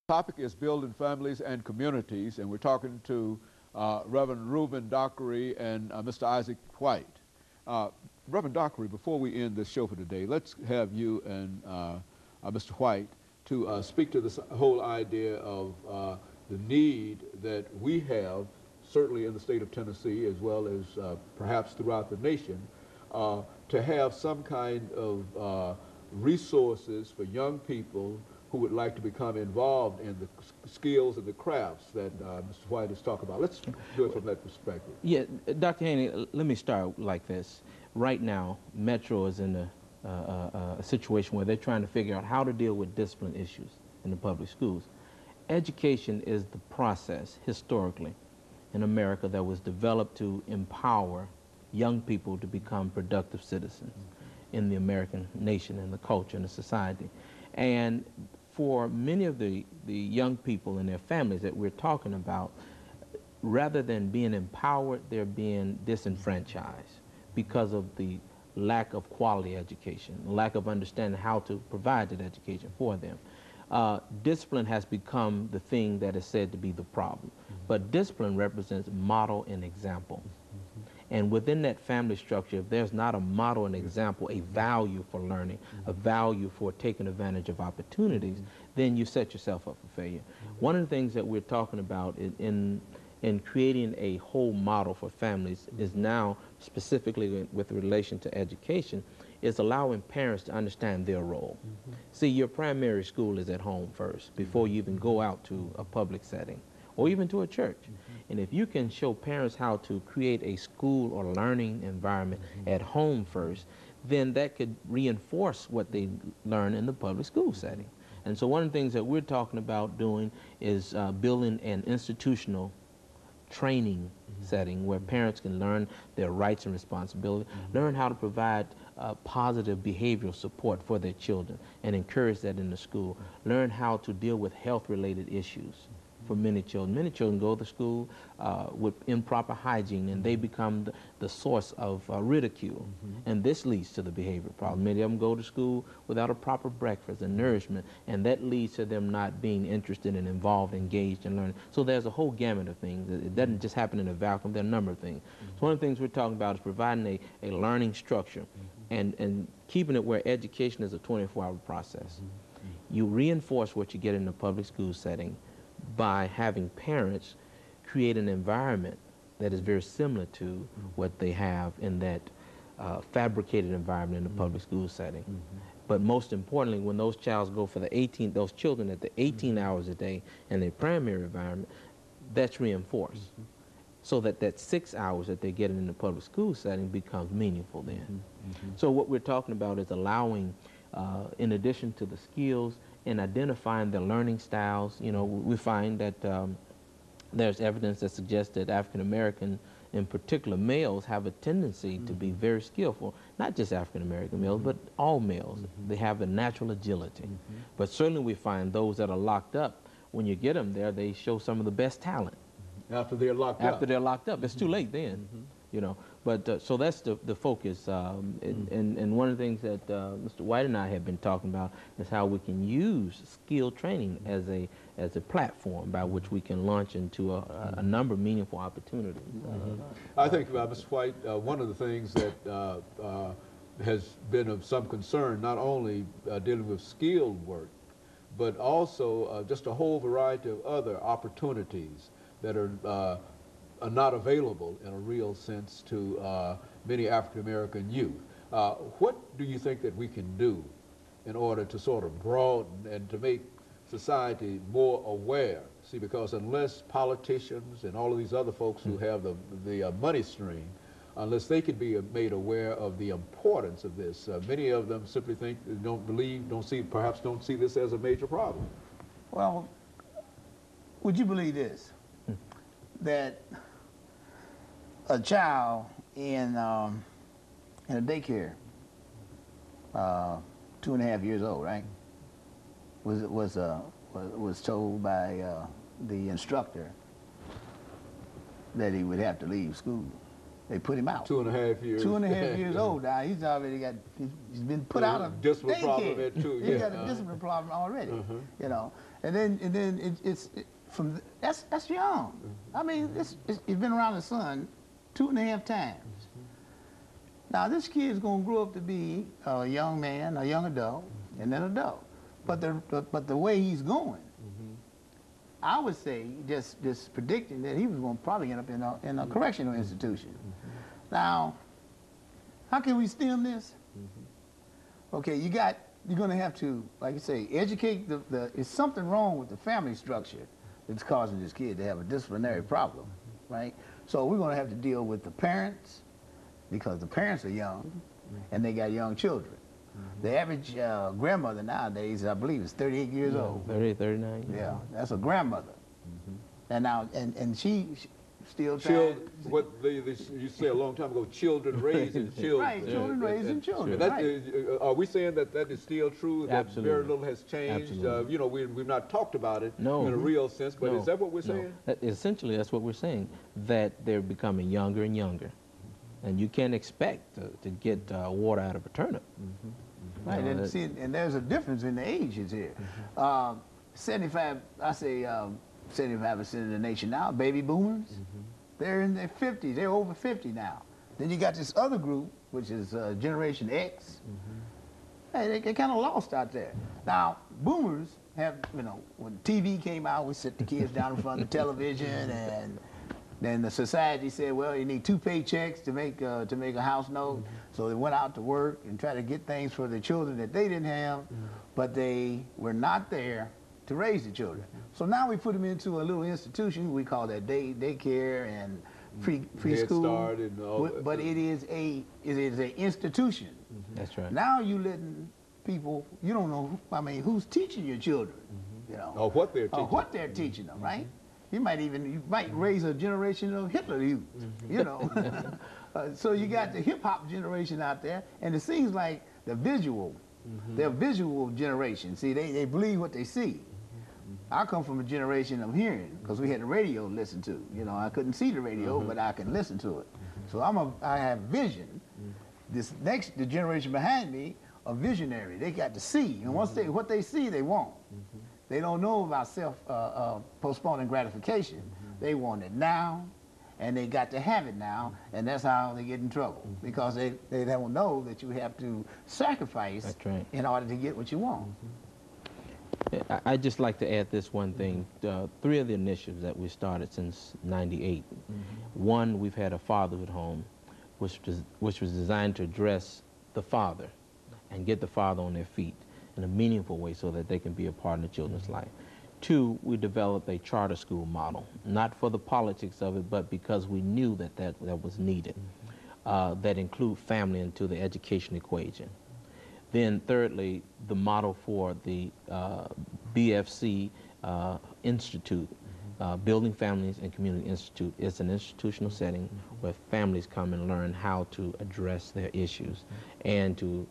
Topic is building families and communities, and we're talking to Reverend Reuben Dockery and Mr. Isaac White. Reverend Dockery, before we end this show for today, let's have you and Mr. White to speak to this whole idea of the need that we have, certainly in the state of Tennessee, as well as perhaps throughout the nation, to have some kind of resources for young people who would like to become involved in the skills and the crafts that Mr. White is talking about. Let's do it from that perspective. Yeah, Dr. Haney, let me start like this. Right now, Metro is in a situation where they're trying to figure out how to deal with discipline issues in the public schools. Education is the process, historically, in America that was developed to empower young people to become productive citizens in the American nation and the culture and the society. And for many of the young people and their families that we're talking about, rather than being empowered, they're being disenfranchised because of the lack of quality education, lack of understanding how to provide that education for them. Discipline has become the thing that is said to be the problem. But discipline represents model and example. And within that family structure, if there's not a model and example, a value for learning, a value for taking advantage of opportunities, then you set yourself up for failure. One of the things that we're talking about in creating a whole model for families is now, specifically with relation to education, is allowing parents to understand their role. See, your primary school is at home first, before you even go out to a public setting, or even to a church. And if you can show parents how to create a school or learning environment at home first, then that could reinforce what they learn in the public school setting. And so one of the things that we're talking about doing is building an institutional training setting where parents can learn their rights and responsibilities, learn how to provide positive behavioral support for their children and encourage that in the school, learn how to deal with health-related issues. For many children go to school with improper hygiene, and they become the source of ridicule. And this leads to the behavioral problem. Many of them go to school without a proper breakfast and nourishment, and that leads to them not being interested and involved, engaged in learning. So there's a whole gamut of things. It doesn't just happen in a vacuum. There are a number of things. So one of the things we're talking about is providing a learning structure and keeping it where education is a 24-hour process. You reinforce what you get in the public school setting by having parents create an environment that is very similar to what they have in that fabricated environment in the public school setting. But most importantly, when those children at the 18 hours a day in their primary environment, that's reinforced. So that 6 hours that they're getting in the public school setting becomes meaningful then. So what we're talking about is allowing, in addition to the skills, in identifying the learning styles. You know, we find that there's evidence that suggests that African American, in particular males, have a tendency to be very skillful. Not just African American males, but all males. They have a natural agility. But certainly we find those that are locked up, when you get them there, they show some of the best talent. After they're locked up. After they're locked up. It's too late then. You know, but so that's the focus, and one of the things that Mr. White and I have been talking about is how we can use skill training as a platform by which we can launch into a number of meaningful opportunities. I think, Mr. White, one of the things that has been of some concern, not only dealing with skilled work, but also just a whole variety of other opportunities that are not available in a real sense to many African American youth. What do you think that we can do in order to sort of broaden and to make society more aware? See, because unless politicians and all of these other folks who have the money stream, unless they can be made aware of the importance of this, many of them simply think, perhaps don't see this as a major problem. Well, would you believe this? That a child in a daycare, 2.5 years old, right, was told by the instructor that he would have to leave school They put him out. 2.5 years. 2.5 years old now. He's already got, he's been put out of discipline problem daycare. at 2. He's got a discipline problem already, you know. And then that's young. I mean, it's been around the sun 2.5 times. Now this kid's gonna grow up to be a young man, a young adult, and then adult. But the way he's going, I would say, just predicting that he was going to probably end up in a correctional institution. Now, how can we stem this? Okay, you're going to have to, like you say, educate it's something wrong with the family structure that's causing this kid to have a disciplinary problem, right? So we're going to have to deal with the parents, because the parents are young, and they got young children. The average grandmother nowadays, I believe, is 38 years old. 38, 39. Yeah, that's a grandmother. And now, and she still What you said a long time ago, children raising children. Right, children raising children. Are we saying that is still true? That Absolutely. very little has changed? You know, we've not talked about it in a real sense, but is that what we're saying? Essentially, that's what we're saying, that they're becoming younger and younger. And you can't expect to get water out of a turnip. Right, and there's a difference in the ages here. 75%, I say 75% of the nation now, baby boomers, they're in their 50s, they're over 50 now. Then you got this other group, which is Generation X. Hey, they're kind of lost out there. Now, boomers have, you know, when TV came out, we sit the kids down in front of the television, and then the society said, well, you need 2 paychecks to make a house note. So they went out to work and tried to get things for the children that they didn't have, but they were not there to raise the children. So now we put them into a little institution. We call that daycare and preschool. And all but it is an institution. That's right. Now you letting people, you don't know, I mean, who's teaching your children, you know? Or what they're teaching. Or what they're teaching them, right? You might raise a generation of Hitler youth, you know. So you got the hip hop generation out there, and it seems like the visual, they're a visual generation. See, they believe what they see. I come from a generation of hearing, because we had the radio to listen to. You know, I couldn't see the radio, but I can listen to it. So I have vision. The generation behind me are visionary. They got to see, and once what they see, they want. They don't know about postponing gratification. They want it now, and they got to have it now, and that's how they get in trouble, because they don't know that you have to sacrifice in order to get what you want. I'd just like to add this one thing. 3 of the initiatives that we started since '98. One, we've had a fatherhood home, which was designed to address the father and get the father on their feet in a meaningful way so that they can be a part of the children's life. 2, we developed a charter school model, not for the politics of it, but because we knew that was needed, that include family into the education equation. Then thirdly, the model for the BFC Institute, Building Families and Community Institute, is an institutional setting where families come and learn how to address their issues and to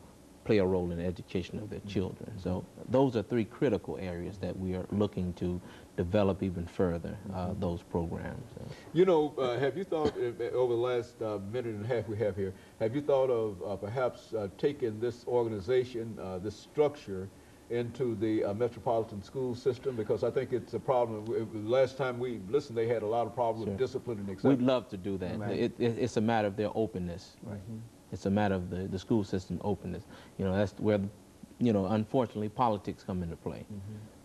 play a role in the education of their children. So those are 3 critical areas that we are looking to develop even further, those programs. You know, have you thought, over the last minute and a half we have here, have you thought of perhaps taking this organization, this structure, into the metropolitan school system? Because I think it's a problem. Last time we listened, they had a lot of problems with discipline and acceptance. We'd love to do that. Right. It's a matter of their openness. Right. It's a matter of the school system openness. You know, that's where, you know, unfortunately politics come into play.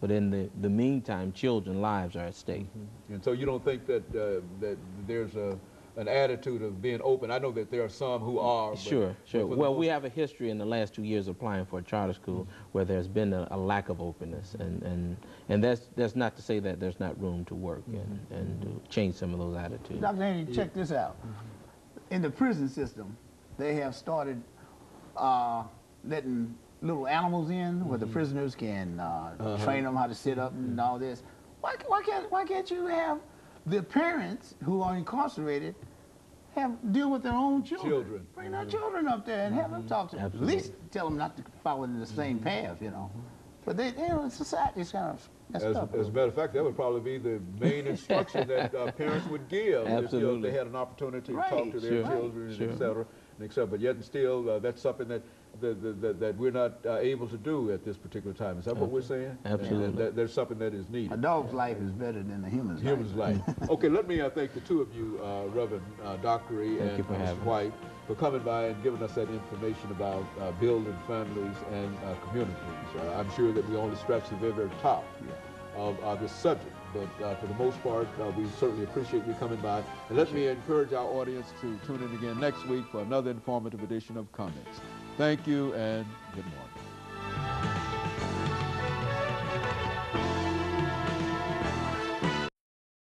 But in the meantime, children's lives are at stake. And so you don't think that that there's an attitude of being open? I know that there are some who are. Sure. Well, we have a history in the last 2 years applying for a charter school where there's been a lack of openness, and that's not to say that there's not room to work and to change some of those attitudes. Dr. Haney, check this out. In the prison system, they have started letting little animals in where the prisoners can train them how to sit up and all this. Why can't you have the parents who are incarcerated deal with their own children? Bring their children up there and have them talk to them. At least tell them not to follow in the same path, you know. But society's kind of messed up. As a matter of fact, that would probably be the main instruction that parents would give if they had an opportunity to talk to their children, et cetera, and et cetera. But yet and still, that's something that we're not able to do at this particular time. Is that what we're saying? Absolutely. There's something that is needed. A dog's life is better than a human's life. Okay, let me thank the two of you, Reverend Dockery and Ms. White, for coming by and giving us that information about building families and communities. I'm sure that we only scratched the very, very top of this subject, but for the most part, we certainly appreciate you coming by. And let me encourage our audience to tune in again next week for another informative edition of Comments. Thank you and good morning.